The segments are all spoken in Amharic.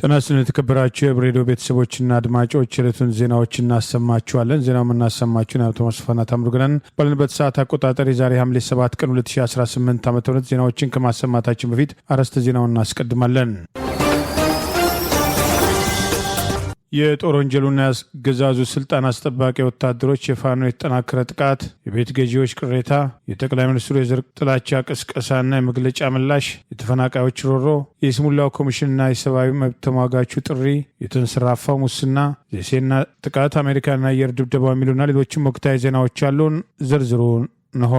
ተናስነ ተከበራችሁ የብሬዲዮ ቤተሰቦችና አድማጮች የዕለቱን ዜናዎች እናሰማችኋለን። ዜናውን እናሰማችሁን አቶ መስፋና ታምሩገናን ባለንበት ሰዓት አቆጣጠር የዛሬ ሐምሌ 7 ቀን 2018 ዓ.ም ዜናዎችን ከማሰማታችን በፊት አርዕስተ ዜናውን እናስቀድማለን። የጦር ወንጀሉና ያገዛዙ ስልጣን አስጠባቂ ወታደሮች የፋኖ የተጠናከረ ጥቃት፣ የቤት ገዢዎች ቅሬታ፣ የጠቅላይ ሚኒስትሩ የዘር ጥላቻ ቅስቀሳና የመግለጫ ምላሽ፣ የተፈናቃዮች ሮሮ፣ የይስሙላው ኮሚሽንና የሰብአዊ መብት ተሟጋቹ ጥሪ፣ የተንሰራፋው ሙስና፣ የሴና ጥቃት፣ አሜሪካና አየር ድብደባ የሚሉና ሌሎችም ወቅታዊ ዜናዎች ያሉን ዝርዝሩ እንሆ።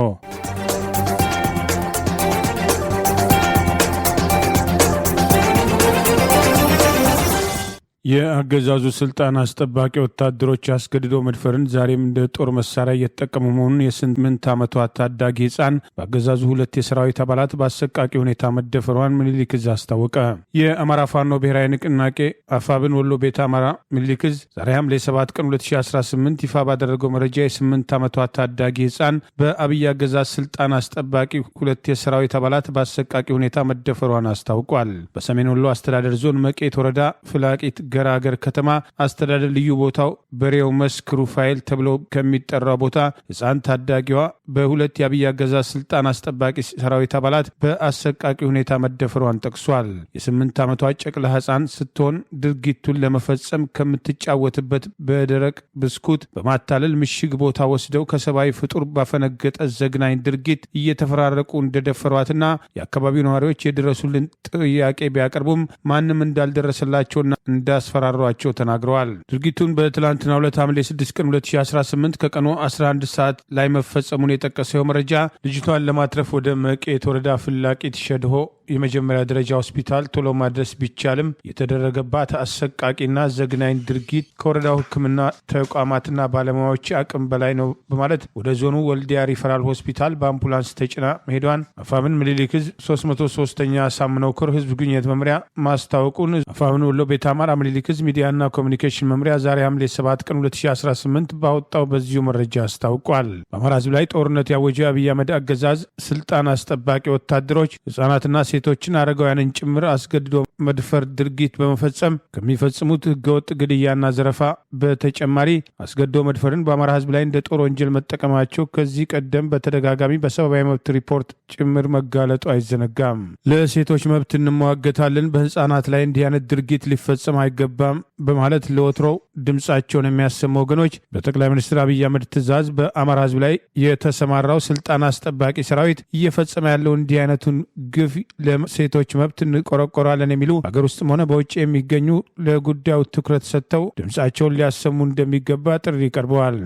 የአገዛዙ ስልጣን አስጠባቂ ወታደሮች አስገድዶ መድፈርን ዛሬም እንደ ጦር መሳሪያ እየተጠቀሙ መሆኑን የ8 ዓመቷ ታዳጊ ሕፃን በአገዛዙ 2 የሰራዊት አባላት በአሰቃቂ ሁኔታ መደፈሯን ምኒልክ ዕዝ አስታወቀ። የአማራ ፋኖ ብሔራዊ ንቅናቄ አፋብን ወሎ ቤተ አማራ ምኒልክ ዕዝ ዛሬ ሐምሌ 7 ቀን 2018 ይፋ ባደረገው መረጃ የ8 ዓመቷ ታዳጊ ሕፃን በአብይ አገዛዝ ስልጣን አስጠባቂ 2 የሰራዊት አባላት በአሰቃቂ ሁኔታ መደፈሯን አስታውቋል። በሰሜን ወሎ አስተዳደር ዞን መቄት ወረዳ ፍላቂት ገራገር ከተማ አስተዳደር ልዩ ቦታው በሬው መስክ ሩፋኤል ተብሎ ከሚጠራው ቦታ ሕፃን ታዳጊዋ በ2 የአብይ አገዛዝ ስልጣን አስጠባቂ ሰራዊት አባላት በአሰቃቂ ሁኔታ መደፈሯን ጠቅሷል። የ8 ዓመቷ ጨቅላ ሕፃን ስትሆን ድርጊቱን ለመፈጸም ከምትጫወትበት በደረቅ ብስኩት በማታለል ምሽግ ቦታ ወስደው ከሰብአዊ ፍጡር ባፈነገጠ ዘግናኝ ድርጊት እየተፈራረቁ እንደደፈሯትና የአካባቢው ነዋሪዎች የድረሱልን ጥያቄ ቢያቀርቡም ማንም እንዳልደረሰላቸውና እንዳስፈራሯቸው ተናግረዋል። ድርጊቱን በትላንትናው ዕለት ሐምሌ 6 ቀን 2018 ከቀኑ 11 ሰዓት ላይ መፈጸሙን የጠቀሰው መረጃ ልጅቷን ለማትረፍ ወደ መቄት ወረዳ ፍላቂት ሸድሆ የመጀመሪያ ደረጃ ሆስፒታል ቶሎ ማድረስ ቢቻልም የተደረገባት አሰቃቂና ዘግናኝ ድርጊት ከወረዳው ሕክምና ተቋማትና ባለሙያዎች አቅም በላይ ነው በማለት ወደ ዞኑ ወልዲያ ሪፈራል ሆስፒታል በአምቡላንስ ተጭና መሄዷን አፋብን ምኒልክ ዕዝ 303ኛ ሳምነው ኮር ህዝብ ግንኙነት መምሪያ ማስታወቁን አፋብን ወሎ ቤተ አማራ ምኒልክ ዕዝ ሚዲያና ኮሚኒኬሽን መምሪያ ዛሬ ሐምሌ 7 ቀን 2018 ባወጣው በዚሁ መረጃ አስታውቋል። በአማራ ህዝብ ላይ ጦርነት ያወጀው አብይ አህመድ አገዛዝ ስልጣን አስጠባቂ ወታደሮች ህጻናትና ሴቶችን አረጋውያንን ጭምር አስገድዶ መድፈር ድርጊት በመፈጸም ከሚፈጽሙት ህገወጥ ግድያና ዘረፋ በተጨማሪ አስገድዶ መድፈርን በአማራ ህዝብ ላይ እንደ ጦር ወንጀል መጠቀማቸው ከዚህ ቀደም በተደጋጋሚ በሰብአዊ መብት ሪፖርት ጭምር መጋለጡ አይዘነጋም። ለሴቶች መብት እንሟገታለን፣ በህፃናት ላይ እንዲህ አይነት ድርጊት ሊፈጸም አይገባም በማለት ለወትሮው ድምፃቸውን የሚያሰሙ ወገኖች በጠቅላይ ሚኒስትር አብይ አህመድ ትዕዛዝ በአማራ ህዝብ ላይ የተሰማራው ስልጣን አስጠባቂ ሰራዊት እየፈጸመ ያለው እንዲህ አይነቱን ግፍ ለሴቶች መብት እንቆረቆራለን የሚሉ ሀገር ውስጥም ሆነ በውጭ የሚገኙ ለጉዳዩ ትኩረት ሰጥተው ድምፃቸውን ሊያሰሙ እንደሚገባ ጥሪ ቀርበዋል።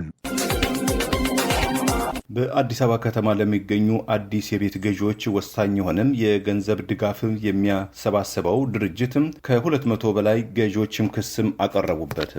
በአዲስ አበባ ከተማ ለሚገኙ አዲስ የቤት ገዢዎች ወሳኝ የሆነም የገንዘብ ድጋፍ የሚያሰባስበው ድርጅትም ከ200 በላይ ገዢዎችም ክስም አቀረቡበት።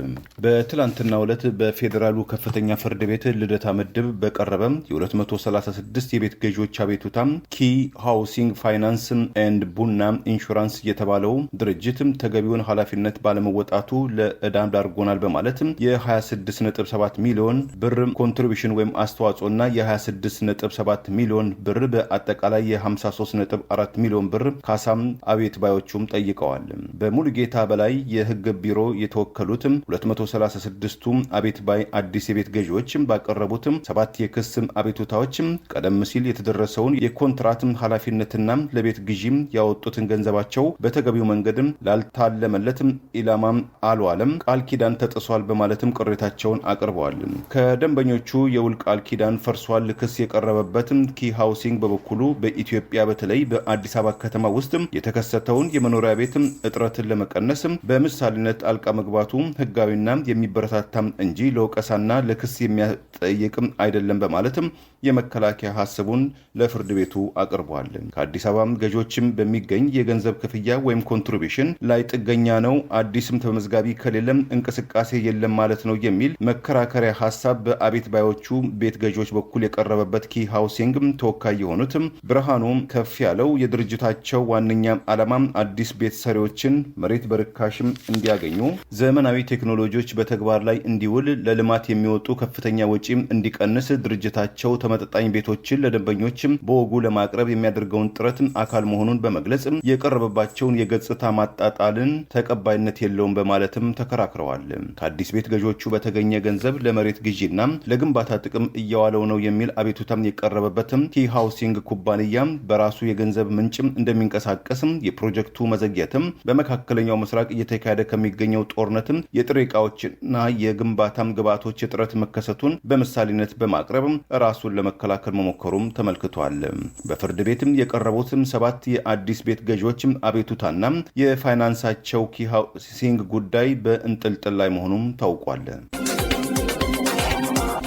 በትላንትናው ዕለት በፌዴራሉ ከፍተኛ ፍርድ ቤት ልደታ ምድብ በቀረበም የ236 የቤት ገዢዎች አቤቱታ ኪ ሃውሲንግ ፋይናንስ ኤንድ ቡና ኢንሹራንስ የተባለው ድርጅት ተገቢውን ኃላፊነት ባለመወጣቱ ለዕዳ ዳርጎናል በማለት የ26.7 ሚሊዮን ብር ኮንትሪቢዩሽን ወይም አስተዋጽኦና የ26.7 ሚሊዮን ብር በአጠቃላይ የ53.4 ሚሊዮን ብር ካሳም አቤት ባዮቹም ጠይቀዋል። በሙሉጌታ በላይ የህግ ቢሮ የተወከሉት 236ቱ አቤት ባይ አዲስ የቤት ገዢዎች ባቀረቡት 7 የክስ አቤቱታዎች ቀደም ሲል የተደረሰውን የኮንትራት ኃላፊነትና ለቤት ግዢ ያወጡትን ገንዘባቸው በተገቢው መንገድ ላልታለመለት ኢላማ አልዋለም፣ ቃል ኪዳን ተጥሷል በማለትም ቅሬታቸውን አቅርበዋል። ከደንበኞቹ የውል ቃል ኪዳን ፈርሷል ክስ የቀረበበት ኪ ሃውሲንግ በበኩሉ በኢትዮጵያ በተለይ በአዲስ አበባ ከተማ ውስጥ የተከሰተውን የመኖሪያ ቤት እጥረትን ለመቀነስ በምሳሌነት ጣልቃ መግባቱ ህጋዊና የሚበረታታ እንጂ ለወቀሳና ለክስ የሚያጠይቅ አይደለም በማለት የመከላከያ ሐሳቡን ለፍርድ ቤቱ አቅርቧል። ከአዲስ አበባ ገዢዎችም በሚገኝ የገንዘብ ክፍያ ወይም ኮንትሪቢዩሽን ላይ ጥገኛ ነው፣ አዲስም ተመዝጋቢ ከሌለም እንቅስቃሴ የለም ማለት ነው የሚል መከራከሪያ ሐሳብ በአቤት ባዮቹ ቤት ገዢዎች በኩል የቀረበበት ኪ ሃውሲንግ ተወካይ የሆኑት ብርሃኑ ከፍ ያለው የድርጅታቸው ዋነኛ ዓላማ አዲስ ቤት ሰሪዎችን መሬት በርካሽም እንዲያገኙ፣ ዘመናዊ ቴክኖሎጂዎች በተግባር ላይ እንዲውል፣ ለልማት የሚወጡ ከፍተኛ ወጪ እንዲቀንስ፣ ድርጅታቸው ተመጣጣኝ ቤቶችን ለደንበኞች በወጉ ለማቅረብ የሚያደርገውን ጥረት አካል መሆኑን በመግለጽ የቀረበባቸውን የገጽታ ማጣጣልን ተቀባይነት የለውም በማለትም ተከራክረዋል። ከአዲስ ቤት ገዢዎቹ በተገኘ ገንዘብ ለመሬት ግዢና ለግንባታ ጥቅም እያዋለው ነው የሚል አቤቱታም የቀረበበትም ኪ ሃውሲንግ ኩባንያ በራሱ የገንዘብ ምንጭም እንደሚንቀሳቀስም፣ የፕሮጀክቱ መዘግየትም በመካከለኛው ምስራቅ እየተካሄደ ከሚገኘው ጦርነትም የጥሬ ዕቃዎችና የግንባታም ግብዓቶች እጥረት መከሰቱን በምሳሌነት በማቅረብ ራሱን ለመከላከል መሞከሩም ተመልክቷል። በፍርድ ቤትም የቀረቡትም 7 የአዲስ ቤት ገዢዎችም አቤቱታና የፋይናንሳቸው ኪ ሃውሲንግ ጉዳይ በእንጥልጥል ላይ መሆኑም ታውቋል።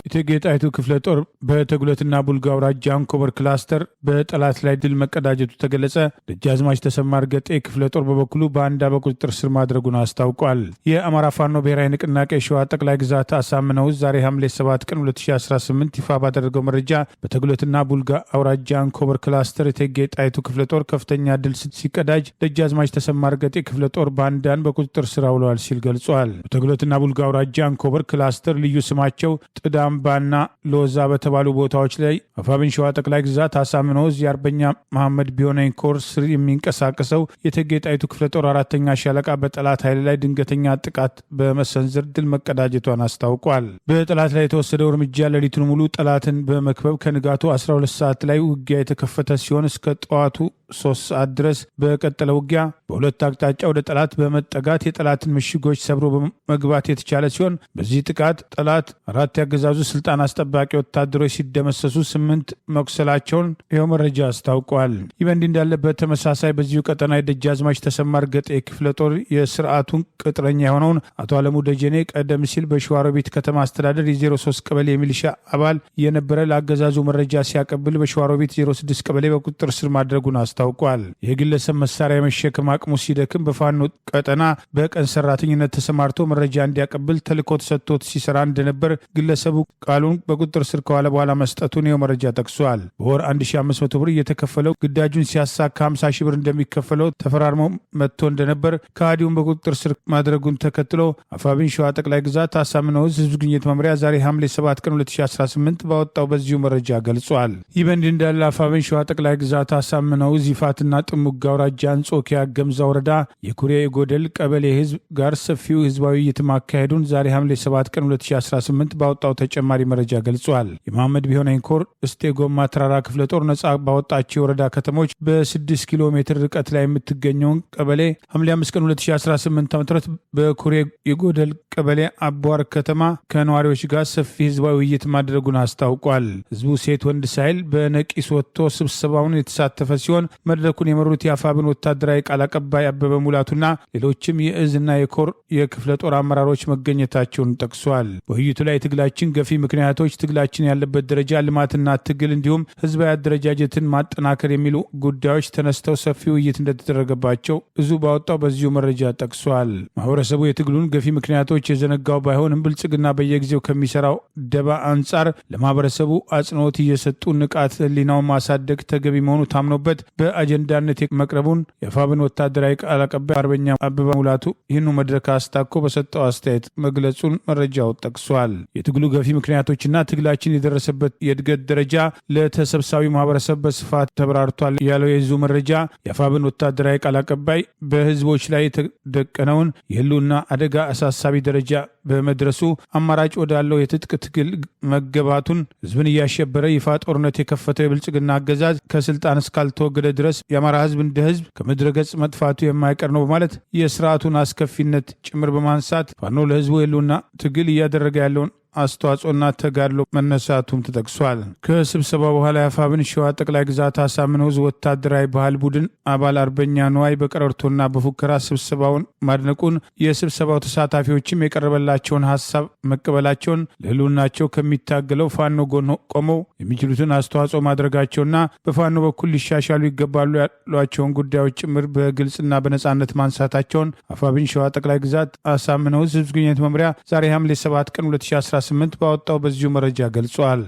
እቴጌ ጣይቱ ክፍለ ጦር በተጉለትና ቡልጋ አውራጃ አንኮበር ክላስተር በጠላት ላይ ድል መቀዳጀቱ ተገለጸ። ደጃዝማች ተሰማ እርገጤ ክፍለ ጦር በበኩሉ በአንዳ በቁጥጥር ስር ማድረጉን አስታውቋል። የአማራ ፋኖ ብሔራዊ ንቅናቄ ሸዋ ጠቅላይ ግዛት አሳምነው ዛሬ ሐምሌ 7 ቀን 2018 ይፋ ባደረገው መረጃ በተጉለትና ቡልጋ አውራጃ አንኮበር ክላስተር እቴጌ ጣይቱ ክፍለ ጦር ከፍተኛ ድል ሲቀዳጅ፣ ደጃዝማች ተሰማ እርገጤ ክፍለ ጦር ባንዳን በቁጥጥር ስር አውለዋል ሲል ገልጿል። በተጉለትና ቡልጋ አውራጃ አንኮበር ክላስተር ልዩ ስማቸው ጥዳም ባና ሎዛ በተባሉ ቦታዎች ላይ አፋብን ሸዋ ጠቅላይ ግዛት አሳምነው የአርበኛ መሐመድ ቢሆነኝ ኮር ስር የሚንቀሳቀሰው የእቴጌ ጣይቱ ክፍለ ጦር 4ኛ ሻለቃ በጠላት ኃይል ላይ ድንገተኛ ጥቃት በመሰንዘር ድል መቀዳጀቷን አስታውቋል። በጠላት ላይ የተወሰደው እርምጃ ሌሊቱን ሙሉ ጠላትን በመክበብ ከንጋቱ 12 ሰዓት ላይ ውጊያ የተከፈተ ሲሆን እስከ ጠዋቱ 3 ሰዓት ድረስ በቀጠለ ውጊያ በሁለት አቅጣጫ ወደ ጠላት በመጠጋት የጠላትን ምሽጎች ሰብሮ በመግባት የተቻለ ሲሆን በዚህ ጥቃት ጠላት 4 ያገዛዙ ስልጣን አስጠባቂ ወታደሮች ሲደመሰሱ 8 መቁሰላቸውን ይኸው መረጃ አስታውቋል። ይህ በእንዲህ እንዳለበት ተመሳሳይ በዚሁ ቀጠና የደጃዝማች ተሰማ እርገጤ ክፍለ ጦር የስርዓቱን ቅጥረኛ የሆነውን አቶ አለሙ ደጀኔ ቀደም ሲል በሸዋሮቢት ከተማ አስተዳደር የ03 ቀበሌ የሚሊሻ አባል የነበረ ለአገዛዙ መረጃ ሲያቀብል በሸዋሮቢት 06 ቀበሌ በቁጥጥር ስር ማድረጉን አስታውቋል። የግለሰብ መሳሪያ የመሸከም አቅሙ ሲደክም በፋኖ ቀጠና በቀን ሰራተኝነት ተሰማርቶ መረጃ እንዲያቀብል ተልዕኮ ተሰጥቶት ሲሰራ እንደነበር ግለሰቡ ቃሉን በቁጥጥር ስር ከዋለ በኋላ መስጠቱን ይኸው መረጃ ጠቅሷል። በወር 1500 ብር እየተከፈለው ግዳጁን ሲያሳካ 50 ሺህ ብር እንደሚከፈለው ተፈራርሞ መጥቶ እንደነበር ከሃዲውን በቁጥጥር ስር ማድረጉን ተከትሎ አፋብን ሸዋ ጠቅላይ ግዛት አሳምነው ህዝብ ግንኙነት መምሪያ ዛሬ ሐምሌ 7 ቀን 2018 ባወጣው በዚሁ መረጃ ገልጿል። ይህ በእንዲህ እንዳለ አፋብን ሸዋ ጠቅላይ ግዛት አሳምነው ይፋትና ጥሙጋ አውራጃ አንጾኪያ ገምዛ ወረዳ የኩሬ ጎደል ቀበሌ ህዝብ ጋር ሰፊው ህዝባዊ ውይይት ማካሄዱን ዛሬ ሐምሌ 7 ቀን 2018 ባወጣው ተጨማሪ መረጃ ገልጿል። የመሐመድ ቢሆነኝ ኮር እስቴ ጎማ ተራራ ክፍለ ጦር ነጻ ባወጣቸው የወረዳ ከተሞች በ6 ኪሎ ሜትር ርቀት ላይ የምትገኘውን ቀበሌ ሐምሌ 5 ቀን 2018 ዓ.ም በኩሬ የጎደል ቀበሌ አቧር ከተማ ከነዋሪዎች ጋር ሰፊ ህዝባዊ ውይይት ማድረጉን አስታውቋል። ህዝቡ ሴት ወንድ ሳይል በነቂስ ወጥቶ ስብሰባውን የተሳተፈ ሲሆን መድረኩን የመሩት የአፋብን ወታደራዊ ቃል አቀባይ አበበ ሙላቱና ሌሎችም የእዝና የኮር የክፍለ ጦር አመራሮች መገኘታቸውን ጠቅሷል። በውይይቱ ላይ ትግላችን ገፊ ምክንያቶች፣ ትግላችን ያለበት ደረጃ፣ ልማትና ትግል እንዲሁም ህዝባዊ አደረጃጀትን ማጠናከር የሚሉ ጉዳዮች ተነስተው ሰፊ ውይይት እንደተደረገባቸው እዙ ባወጣው በዚሁ መረጃ ጠቅሷል። ማህበረሰቡ የትግሉን ገፊ ምክንያቶች የዘነጋው ባይሆንም ብልጽግና በየጊዜው ከሚሰራው ደባ አንጻር ለማህበረሰቡ አጽንኦት እየሰጡ ንቃት ህሊናውን ማሳደግ ተገቢ መሆኑ ታምኖበት በአጀንዳነት መቅረቡን የአፋብን ወታደራዊ ቃል አቀባይ አርበኛ አበበ ሙላቱ ይህኑ መድረክ አስታኮ በሰጠው አስተያየት መግለጹን መረጃው ጠቅሷል። የትግሉ ገፊ ምክንያቶችና ትግላችን የደረሰበት የእድገት ደረጃ ለተሰብሳቢ ማህበረሰብ በስፋት ተብራርቷል ያለው የህዝቡ መረጃ የአፋብን ወታደራዊ ቃል አቀባይ በህዝቦች ላይ የተደቀነውን የህልውና አደጋ አሳሳቢ ደረጃ በመድረሱ አማራጭ ወዳለው የትጥቅ ትግል መገባቱን ህዝብን እያሸበረ ይፋ ጦርነት የከፈተው የብልጽግና አገዛዝ ከስልጣን እስካልተወገደ ድረስ የአማራ ህዝብ እንደ ህዝብ ከምድረ ገጽ መጥፋቱ የማይቀር ነው በማለት የስርዓቱን አስከፊነት ጭምር በማንሳት ፋኖ ለህዝቡ የህልውና ትግል እያደረገ ያለውን አስተዋጽኦና ተጋድሎ መነሳቱም ተጠቅሷል። ከስብሰባ በኋላ የአፋብን ሸዋ ጠቅላይ ግዛት አሳምነው ወታደራዊ ባህል ቡድን አባል አርበኛ ነዋይ በቀረርቶና በፉከራ ስብሰባውን ማድነቁን፣ የስብሰባው ተሳታፊዎችም የቀረበላቸውን ሀሳብ መቀበላቸውን፣ ለህልውናቸው ከሚታገለው ፋኖ ጎን ቆመው የሚችሉትን አስተዋጽኦ ማድረጋቸውና በፋኖ በኩል ሊሻሻሉ ይገባሉ ያሏቸውን ጉዳዮች ጭምር በግልጽና በነጻነት ማንሳታቸውን አፋብን ሸዋ ጠቅላይ ግዛት አሳምነው ህዝብ ግንኙነት መምሪያ ዛሬ ሐምሌ 7 ቀን 2018 ባወጣው በዚሁ መረጃ ገልጿል።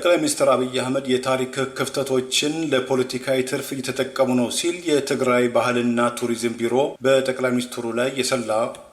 ጠቅላይ ሚኒስትር አብይ አህመድ የታሪክ ክፍተቶችን ለፖለቲካዊ ትርፍ እየተጠቀሙ ነው ሲል የትግራይ ባህልና ቱሪዝም ቢሮ በጠቅላይ ሚኒስትሩ ላይ የሰላ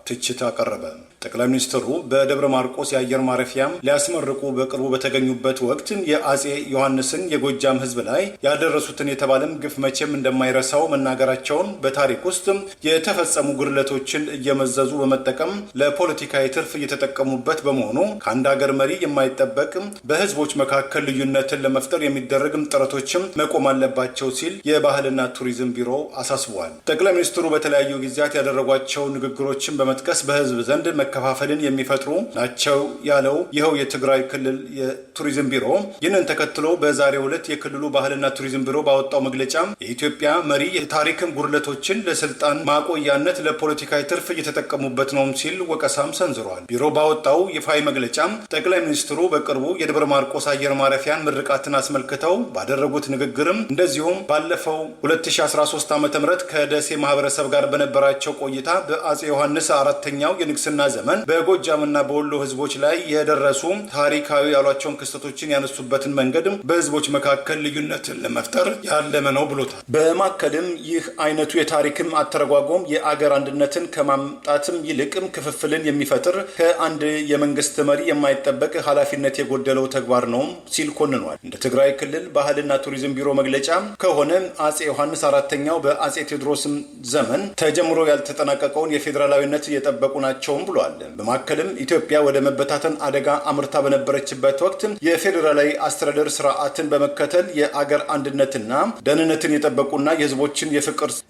ትችት አቀረበ። ጠቅላይ ሚኒስትሩ በደብረ ማርቆስ የአየር ማረፊያም ሊያስመርቁ በቅርቡ በተገኙበት ወቅት የአጼ ዮሐንስን የጎጃም ሕዝብ ላይ ያደረሱትን የተባለም ግፍ መቼም እንደማይረሳው መናገራቸውን በታሪክ ውስጥ የተፈጸሙ ጉድለቶችን እየመዘዙ በመጠቀም ለፖለቲካዊ ትርፍ እየተጠቀሙበት በመሆኑ ከአንድ ሀገር መሪ የማይጠበቅ በሕዝቦች መካከል ልዩነትን ለመፍጠር የሚደረግም ጥረቶችም መቆም አለባቸው ሲል የባህልና ቱሪዝም ቢሮ አሳስቧል። ጠቅላይ ሚኒስትሩ በተለያዩ ጊዜያት ያደረጓቸው ንግግሮችን በመጥቀስ በሕዝብ ዘንድ መከፋፈልን የሚፈጥሩ ናቸው ያለው ይኸው የትግራይ ክልል የቱሪዝም ቢሮ ይህንን ተከትሎ በዛሬው ዕለት የክልሉ ባህልና ቱሪዝም ቢሮ ባወጣው መግለጫ የኢትዮጵያ መሪ የታሪክን ጉድለቶችን ለስልጣን ማቆያነት ለፖለቲካዊ ትርፍ እየተጠቀሙበት ነው ሲል ወቀሳም ሰንዝሯል። ቢሮ ባወጣው ይፋዊ መግለጫ ጠቅላይ ሚኒስትሩ በቅርቡ የደብረ ማርቆስ አየር ማረፊያን ምርቃትን አስመልክተው ባደረጉት ንግግርም እንደዚሁም ባለፈው 2013 ዓ.ም ከደሴ ማህበረሰብ ጋር በነበራቸው ቆይታ በአጼ ዮሐንስ አራተኛው የንግስና ዘመን በጎጃምና በወሎ ህዝቦች ላይ የደረሱ ታሪካዊ ያሏቸውን ክስተቶችን ያነሱበትን መንገድ በህዝቦች መካከል ልዩነትን ለመፍጠር ያለመ ነው ብሎታል። በማከልም ይህ አይነቱ የታሪክም አተረጓጎም የአገር አንድነትን ከማምጣትም ይልቅም ክፍፍልን የሚፈጥር ከአንድ የመንግስት መሪ የማይጠበቅ ኃላፊነት የጎደለው ተግባር ነው ሲል ኮንኗል። እንደ ትግራይ ክልል ባህልና ቱሪዝም ቢሮ መግለጫ ከሆነ አጼ ዮሐንስ አራተኛው በአጼ ቴዎድሮስም ዘመን ተጀምሮ ያልተጠናቀቀውን የፌዴራላዊነት የጠበቁ ናቸውም ብሏል። በማከልም ኢትዮጵያ ወደ መበታተን አደጋ አምርታ በነበረችበት ወቅት የፌዴራላዊ አስተዳደር ስርዓትን በመከተል የአገር አንድነትና ደህንነትን የጠበቁና የህዝቦችን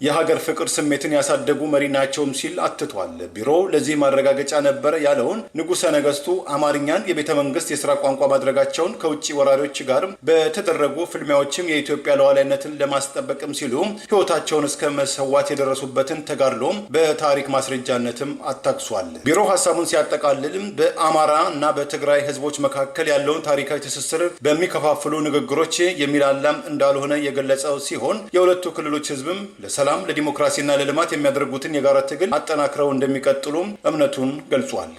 የሀገር ፍቅር ስሜትን ያሳደጉ መሪ ናቸውም ሲል አትቷል። ቢሮው ለዚህ ማረጋገጫ ነበረ ያለውን ንጉሠ ነገስቱ አማርኛን የቤተ መንግስት የስራ ቋንቋ ማድረጋቸውን ከውጭ ወራሪዎች ጋር በተደረጉ ፍልሚያዎችም የኢትዮጵያ ሉዓላዊነትን ለማስጠበቅም ሲሉ ህይወታቸውን እስከ መሰዋት የደረሱበትን ተጋድሎ በታሪክ ማስረጃነትም አታክሷል። ቢሮ ሀሳቡን ሲያጠቃልልም በአማራ እና በትግራይ ህዝቦች መካከል ያለውን ታሪካዊ ትስስር በሚከፋፍሉ ንግግሮች የሚላላም እንዳልሆነ የገለጸው ሲሆን የሁለቱ ክልሎች ህዝብም ለሰላም ለዲሞክራሲና ለልማት የሚያደርጉትን የጋራ ትግል አጠናክረው እንደሚቀጥሉ እምነቱን ገልጿል።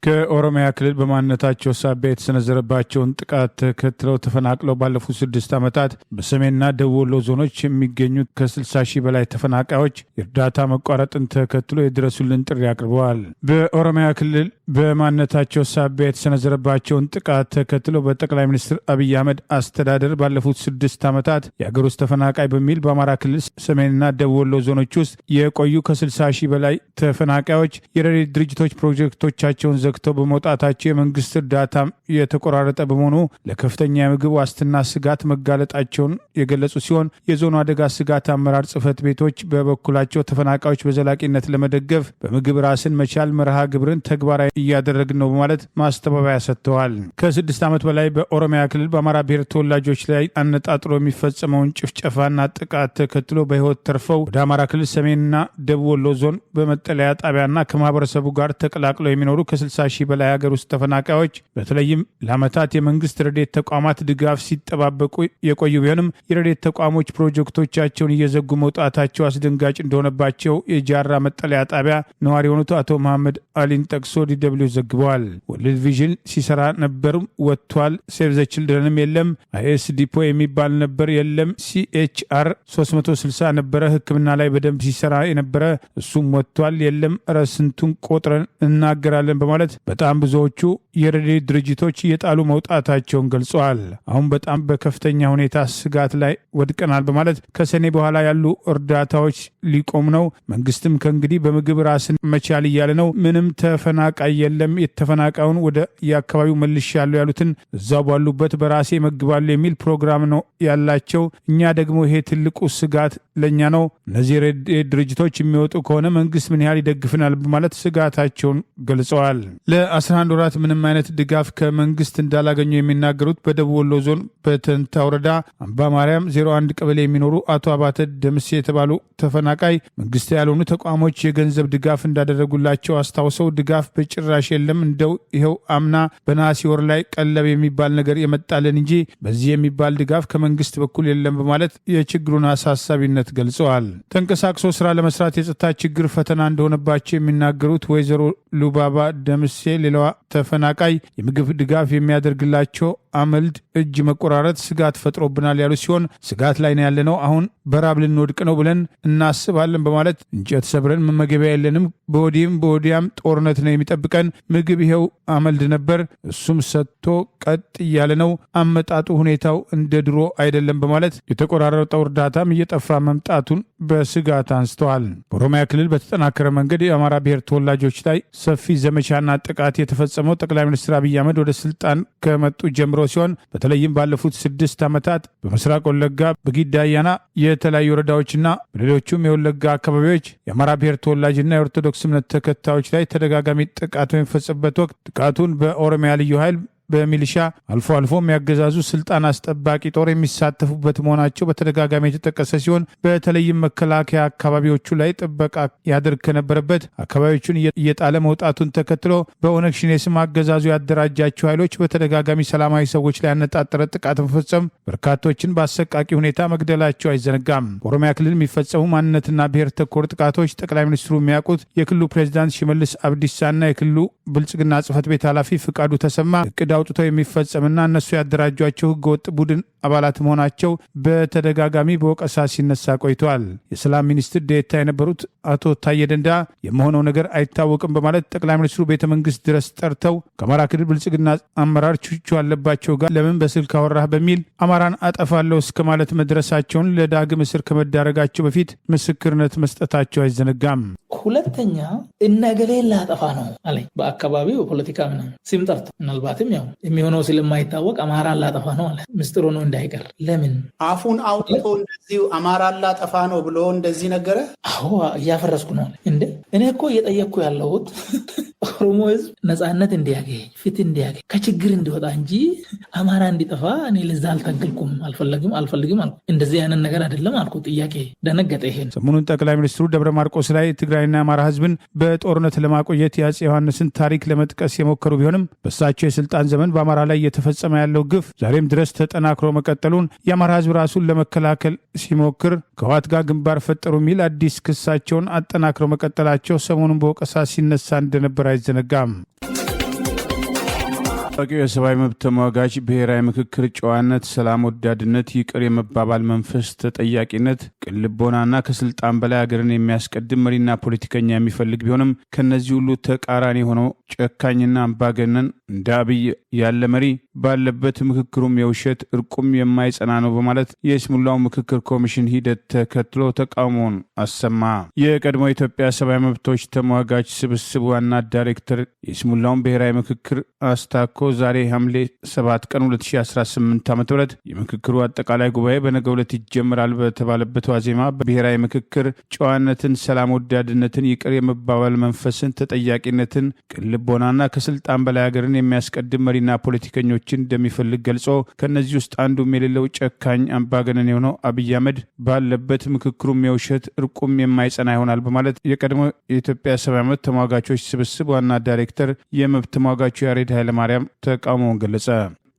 ከኦሮሚያ ክልል በማንነታቸው ሳቢያ የተሰነዘረባቸውን ጥቃት ተከትለው ተፈናቅለው ባለፉት 6 ዓመታት በሰሜንና ደቡብ ወሎ ዞኖች የሚገኙት ከ60 ሺህ በላይ ተፈናቃዮች የእርዳታ መቋረጥን ተከትሎ የድረሱልን ጥሪ አቅርበዋል። በኦሮሚያ ክልል በማንነታቸው ሳቢያ የተሰነዘረባቸውን ጥቃት ተከትለው በጠቅላይ ሚኒስትር አብይ አህመድ አስተዳደር ባለፉት 6 ዓመታት የአገር ውስጥ ተፈናቃይ በሚል በአማራ ክልል ሰሜንና ደቡብ ወሎ ዞኖች ውስጥ የቆዩ ከ60 ሺህ በላይ ተፈናቃዮች የረድኤት ድርጅቶች ፕሮጀክቶቻቸውን ዘግተው በመውጣታቸው የመንግስት እርዳታ የተቆራረጠ በመሆኑ ለከፍተኛ የምግብ ዋስትና ስጋት መጋለጣቸውን የገለጹ ሲሆን የዞኑ አደጋ ስጋት አመራር ጽህፈት ቤቶች በበኩላቸው ተፈናቃዮች በዘላቂነት ለመደገፍ በምግብ ራስን መቻል መርሃ ግብርን ተግባራዊ እያደረግን ነው በማለት ማስተባበያ ሰጥተዋል። ከ6 ዓመት በላይ በኦሮሚያ ክልል በአማራ ብሔር ተወላጆች ላይ አነጣጥሮ የሚፈጸመውን ጭፍጨፋና ጥቃት ተከትሎ በህይወት ተርፈው ወደ አማራ ክልል ሰሜንና ደቡብ ወሎ ዞን በመጠለያ ጣቢያና ከማህበረሰቡ ጋር ተቀላቅለው የሚኖሩ ከ60 ሺህ በላይ ሀገር ውስጥ ተፈናቃዮች በተለይም ለዓመታት የመንግስት ረድኤት ተቋማት ድጋፍ ሲጠባበቁ የቆዩ ቢሆንም የረድኤት ተቋሞች ፕሮጀክቶቻቸውን እየዘጉ መውጣታቸው አስደንጋጭ እንደሆነባቸው የጃራ መጠለያ ጣቢያ ነዋሪ የሆኑት አቶ መሐመድ አሊን ጠቅሶ ዲደብሊው ዘግበዋል። ወርልድ ቪዥን ሲሰራ ነበር ወጥቷል። ሴቭ ዘ ችልድረንም የለም። አይኤስ ዲፖ የሚባል ነበር የለም። ሲኤችአር 360 ነበረ ሕክምና ላይ በደንብ ሲሰራ የነበረ እሱም ወጥቷል የለም። እረ ስንቱን ቆጥረን እናገራለን በማለት በጣም ብዙዎቹ የረድኤት ድርጅቶች እየጣሉ መውጣታቸውን ገልጸዋል። አሁን በጣም በከፍተኛ ሁኔታ ስጋት ላይ ወድቀናል በማለት ከሰኔ በኋላ ያሉ እርዳታዎች ሊቆም ነው። መንግስትም ከእንግዲህ በምግብ ራስን መቻል እያለ ነው። ምንም ተፈናቃይ የለም። የተፈናቃዩን ወደ የአካባቢው መልሻለሁ ያሉትን እዛው ባሉበት በራሴ መግባሉ የሚል ፕሮግራም ነው ያላቸው። እኛ ደግሞ ይሄ ትልቁ ስጋት ለእኛ ነው። እነዚህ የረድኤት ድርጅቶች የሚወጡ ከሆነ መንግስት ምን ያህል ይደግፍናል በማለት ስጋታቸውን ገልጸዋል። ለ11 ወራት ምንም አይነት ድጋፍ ከመንግስት እንዳላገኙ የሚናገሩት በደቡብ ወሎ ዞን በተንታ ወረዳ አምባ ማርያም 01 ቀበሌ የሚኖሩ አቶ አባተ ደምሴ የተባሉ ተፈናቃይ መንግስት ያልሆኑ ተቋሞች የገንዘብ ድጋፍ እንዳደረጉላቸው አስታውሰው ድጋፍ በጭራ ጭራሽ የለም። እንደው ይኸው አምና በነሐሴ ወር ላይ ቀለብ የሚባል ነገር የመጣልን እንጂ በዚህ የሚባል ድጋፍ ከመንግስት በኩል የለም በማለት የችግሩን አሳሳቢነት ገልጸዋል። ተንቀሳቅሶ ስራ ለመስራት የጸጥታ ችግር ፈተና እንደሆነባቸው የሚናገሩት ወይዘሮ ሉባባ ደምሴ ሌላዋ ተፈናቃይ የምግብ ድጋፍ የሚያደርግላቸው አመልድ እጅ መቆራረጥ ስጋት ፈጥሮብናል ያሉ ሲሆን ስጋት ላይ ነው ያለነው፣ አሁን በራብ ልንወድቅ ነው ብለን እናስባለን በማለት እንጨት ሰብረን መመገቢያ የለንም፣ በወዲህም በወዲያም ጦርነት ነው የሚጠብቀን፣ ምግብ ይኸው አመልድ ነበር እሱም ሰጥቶ ቀጥ እያለ ነው፣ አመጣጡ ሁኔታው እንደ ድሮ አይደለም በማለት የተቆራረጠው እርዳታም እየጠፋ መምጣቱን በስጋት አንስተዋል። በኦሮሚያ ክልል በተጠናከረ መንገድ የአማራ ብሔር ተወላጆች ላይ ሰፊ ዘመቻና ጥቃት የተፈጸመው ጠቅላይ ሚኒስትር አብይ አህመድ ወደ ስልጣን ከመጡ ጀምሮ ሲሆን በተለይም ባለፉት 6 ዓመታት በምስራቅ ወለጋ በጊዳ አያና የተለያዩ ወረዳዎችና በሌሎቹም የወለጋ አካባቢዎች የአማራ ብሔር ተወላጅና የኦርቶዶክስ እምነት ተከታዮች ላይ ተደጋጋሚ ጥቃት በሚፈጸምበት ወቅት ጥቃቱን በኦሮሚያ ልዩ ኃይል በሚሊሻ አልፎ አልፎ የሚያገዛዙ ስልጣን አስጠባቂ ጦር የሚሳተፉበት መሆናቸው በተደጋጋሚ የተጠቀሰ ሲሆን በተለይም መከላከያ አካባቢዎቹ ላይ ጥበቃ ያደርግ ከነበረበት አካባቢዎቹን እየጣለ መውጣቱን ተከትሎ በኦነግ ሸኔ ስም አገዛዙ ያደራጃቸው ኃይሎች በተደጋጋሚ ሰላማዊ ሰዎች ላይ ያነጣጠረ ጥቃት መፈጸም በርካቶችን በአሰቃቂ ሁኔታ መግደላቸው አይዘነጋም። በኦሮሚያ ክልል የሚፈጸሙ ማንነትና ብሔር ተኮር ጥቃቶች ጠቅላይ ሚኒስትሩ የሚያውቁት የክልሉ ፕሬዚዳንት ሽመልስ አብዲሳና የክልሉ ብልጽግና ጽህፈት ቤት ኃላፊ ፍቃዱ ተሰማ እቅድ አውጥተው የሚፈጸምና እነሱ ያደራጇቸው ህገወጥ ቡድን አባላት መሆናቸው በተደጋጋሚ በወቀሳ ሲነሳ ቆይተዋል። የሰላም ሚኒስትር ዴኤታ የነበሩት አቶ ታዬ ደንዳ የመሆነው ነገር አይታወቅም በማለት ጠቅላይ ሚኒስትሩ ቤተ መንግስት ድረስ ጠርተው ከአማራ ክልል ብልጽግና አመራር ቹቹ አለባቸው ጋር ለምን በስልክ አወራህ በሚል አማራን አጠፋለሁ እስከ ማለት መድረሳቸውን ለዳግም እስር ከመዳረጋቸው በፊት ምስክርነት መስጠታቸው አይዘነጋም። ሁለተኛ እነገሌን ላጠፋ ነው አለ። በአካባቢው ፖለቲካ ምናምን ሲም ጠርቶ ምናልባትም ያው የሚሆነው ስለማይታወቅ አማራን ላጠፋ ነው አለ። ምስጢሩ ነው እንዳይቀር። ለምን አፉን አውጥቶ እንደዚህ አማራን ላጠፋ ነው ብሎ እንደዚህ ነገረ? አዎ እያፈረስኩ ነው አለ። እንዴ እኔ እኮ እየጠየቅኩ ያለሁት ኦሮሞ ህዝብ ነፃነት እንዲያገኝ፣ ፍትህ እንዲያገኝ፣ ከችግር እንዲወጣ እንጂ አማራ እንዲጠፋ እኔ ለዛ አልታገልኩም፣ አልፈልግም አልኩ። እንደዚህ አይነት ነገር አይደለም አልኩ። ጥያቄ ደነገጠ። ይሄን ሰሞኑን ጠቅላይ ሚኒስትሩ ደብረ ማርቆስ ላይ ትግራይና አማራ ህዝብን በጦርነት ለማቆየት የአፄ ዮሐንስን ታሪክ ለመጥቀስ የሞከሩ ቢሆንም በእሳቸው የስልጣን ዘመን በአማራ ላይ እየተፈጸመ ያለው ግፍ ዛሬም ድረስ ተጠናክሮ መቀጠሉን የአማራ ህዝብ ራሱን ለመከላከል ሲሞክር ከህወሓት ጋር ግንባር ፈጠሩ የሚል አዲስ ክሳቸውን አጠናክረው መቀጠላቸው ሰሞኑን በወቀሳ ሲነሳ እንደነበር አይዘነጋም። ታዋቂው የሰብአዊ መብት ተሟጋች ብሔራዊ ምክክር ጨዋነት፣ ሰላም ወዳድነት፣ ይቅር የመባባል መንፈስ፣ ተጠያቂነት፣ ቅን ልቦናና ከስልጣን በላይ ሀገርን የሚያስቀድም መሪና ፖለቲከኛ የሚፈልግ ቢሆንም ከነዚህ ሁሉ ተቃራኒ ሆነው ጨካኝና አምባገነን እንደ አብይ ያለ መሪ ባለበት ምክክሩም የውሸት እርቁም የማይጸና ነው በማለት የይስሙላው ምክክር ኮሚሽን ሂደት ተከትሎ ተቃውሞውን አሰማ። የቀድሞ ኢትዮጵያ ሰብአዊ መብቶች ተሟጋች ስብስብ ዋና ዳይሬክተር የይስሙላውን ብሔራዊ ምክክር አስታኮ ዛሬ ሐምሌ 7 ቀን 2018 ዓ.ም የምክክሩ አጠቃላይ ጉባኤ በነገው ዕለት ይጀምራል በተባለበት ዋዜማ በብሔራዊ ምክክር ጨዋነትን፣ ሰላም ወዳድነትን፣ ይቅር የመባባል መንፈስን፣ ተጠያቂነትን፣ ቅን ልቦናና ከስልጣን በላይ ሀገርን የሚያስቀድም መሪና ፖለቲከኞችን እንደሚፈልግ ገልጾ ከነዚህ ውስጥ አንዱም የሌለው ጨካኝ አምባገነን የሆነው አብይ አህመድ ባለበት ምክክሩም የውሸት እርቁም የማይጸና ይሆናል በማለት የቀድሞ የኢትዮጵያ ሰብአዊ መብት ተሟጋቾች ስብስብ ዋና ዳይሬክተር የመብት ተሟጋቹ ያሬድ ኃይለማርያም ተቃውሞውን ገለጸ።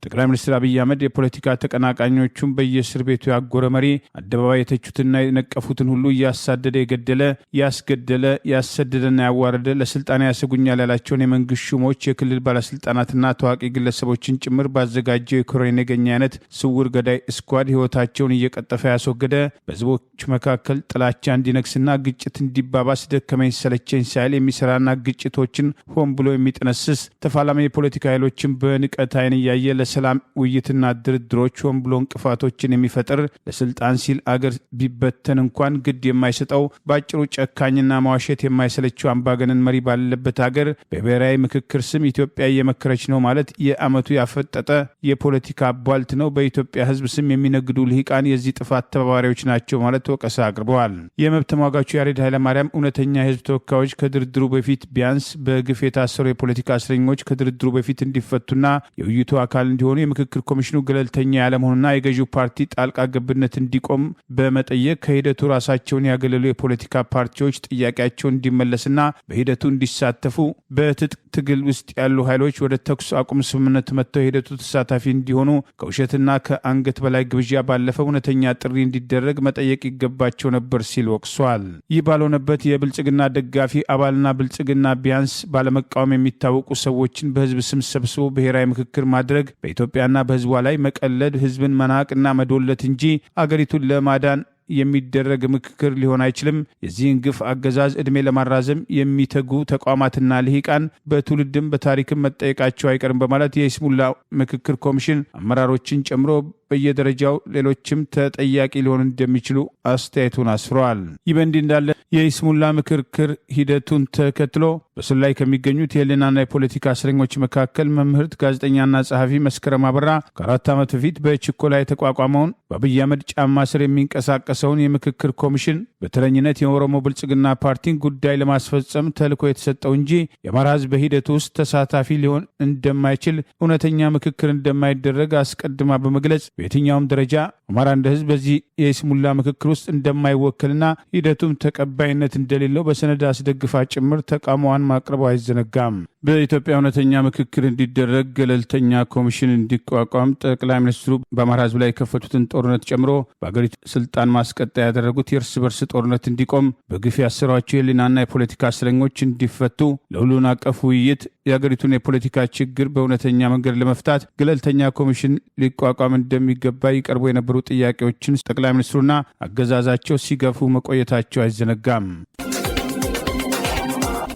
ጠቅላይ ሚኒስትር አብይ አህመድ የፖለቲካ ተቀናቃኞቹን በየእስር ቤቱ ያጎረ መሪ፣ አደባባይ የተቹትና የነቀፉትን ሁሉ እያሳደደ የገደለ፣ ያስገደለ፣ ያሰደደና ያዋረደ፣ ለስልጣን ያሰጉኛል ያላቸውን የመንግስት ሹሞች፣ የክልል ባለስልጣናትና ታዋቂ ግለሰቦችን ጭምር ባዘጋጀው የኮሎኔል ነገኛ አይነት ስውር ገዳይ ስኳድ ህይወታቸውን እየቀጠፈ ያስወገደ፣ በህዝቦች መካከል ጥላቻ እንዲነግስና ግጭት እንዲባባስ ደከመኝ ሰለቸኝ ሳይል የሚሰራና ግጭቶችን ሆን ብሎ የሚጠነስስ ተፋላሚ የፖለቲካ ኃይሎችን በንቀት አይን እያየ ሰላም ውይይትና ድርድሮች ሆን ብሎ እንቅፋቶችን የሚፈጥር፣ ለስልጣን ሲል አገር ቢበተን እንኳን ግድ የማይሰጠው፣ ባጭሩ ጨካኝና መዋሸት የማይሰለችው አምባገነን መሪ ባለበት ሀገር በብሔራዊ ምክክር ስም ኢትዮጵያ እየመከረች ነው ማለት የአመቱ ያፈጠጠ የፖለቲካ ቧልት ነው። በኢትዮጵያ ህዝብ ስም የሚነግዱ ልሂቃን የዚህ ጥፋት ተባባሪዎች ናቸው ማለት ወቀሳ አቅርበዋል። የመብት ተሟጋቹ ያሬድ ኃይለማርያም እውነተኛ የህዝብ ተወካዮች ከድርድሩ በፊት ቢያንስ በግፍ የታሰሩ የፖለቲካ እስረኞች ከድርድሩ በፊት እንዲፈቱና የውይይቱ አካል እንዲሆኑ የምክክር ኮሚሽኑ ገለልተኛ ያለመሆኑና የገዢው ፓርቲ ጣልቃ ገብነት እንዲቆም በመጠየቅ ከሂደቱ ራሳቸውን ያገለሉ የፖለቲካ ፓርቲዎች ጥያቄያቸውን እንዲመለስና በሂደቱ እንዲሳተፉ፣ በትጥቅ ትግል ውስጥ ያሉ ኃይሎች ወደ ተኩስ አቁም ስምምነት መጥተው የሂደቱ ተሳታፊ እንዲሆኑ ከውሸትና ከአንገት በላይ ግብዣ ባለፈ እውነተኛ ጥሪ እንዲደረግ መጠየቅ ይገባቸው ነበር ሲል ወቅሷል። ይህ ባልሆነበት የብልጽግና ደጋፊ አባልና ብልጽግና ቢያንስ ባለመቃወም የሚታወቁ ሰዎችን በህዝብ ስም ሰብስቦ ብሔራዊ ምክክር ማድረግ በኢትዮጵያና በህዝቧ ላይ መቀለድ፣ ህዝብን መናቅና መዶለት እንጂ አገሪቱን ለማዳን የሚደረግ ምክክር ሊሆን አይችልም። የዚህን ግፍ አገዛዝ ዕድሜ ለማራዘም የሚተጉ ተቋማትና ልሂቃን በትውልድም በታሪክም መጠየቃቸው አይቀርም በማለት የይስሙላ ምክክር ኮሚሽን አመራሮችን ጨምሮ በየደረጃው ሌሎችም ተጠያቂ ሊሆኑ እንደሚችሉ አስተያየቱን አስፍረዋል። ይህ በእንዲህ እንዳለ የይስሙላ ምክክር ሂደቱን ተከትሎ በስር ላይ ከሚገኙት የህሊናና የፖለቲካ እስረኞች መካከል መምህርት፣ ጋዜጠኛና ጸሐፊ መስከረም አበራ ከ4 ዓመት በፊት በችኮላ የተቋቋመውን በአብይ አህመድ ጫማ ስር የሚንቀሳቀሰውን የምክክር ኮሚሽን በተረኝነት የኦሮሞ ብልጽግና ፓርቲን ጉዳይ ለማስፈጸም ተልዕኮ የተሰጠው እንጂ የአማራ ህዝብ በሂደቱ ውስጥ ተሳታፊ ሊሆን እንደማይችል፣ እውነተኛ ምክክር እንደማይደረግ አስቀድማ በመግለጽ በየትኛውም ደረጃ አማራ እንደ ህዝብ በዚህ የይስሙላ ምክክር ውስጥ እንደማይወክልና ሂደቱም ተቀባይነት እንደሌለው በሰነድ አስደግፋ ጭምር ተቃውሞዋን ማቅረቡ አይዘነጋም። በኢትዮጵያ እውነተኛ ምክክር እንዲደረግ ገለልተኛ ኮሚሽን እንዲቋቋም ጠቅላይ ሚኒስትሩ በአማራ ህዝብ ላይ የከፈቱትን ጦርነት ጨምሮ በአገሪቱ ስልጣን ማስቀጠያ ያደረጉት የእርስ በርስ ጦርነት እንዲቆም፣ በግፍ ያሰሯቸው የህሊናና የፖለቲካ እስረኞች እንዲፈቱ፣ ለሁሉን አቀፍ ውይይት የአገሪቱን የፖለቲካ ችግር በእውነተኛ መንገድ ለመፍታት ገለልተኛ ኮሚሽን ሊቋቋም እንደሚገባ ይቀርቡ የነበሩ ጥያቄዎችን ጠቅላይ ሚኒስትሩና አገዛዛቸው ሲገፉ መቆየታቸው አይዘነጋም።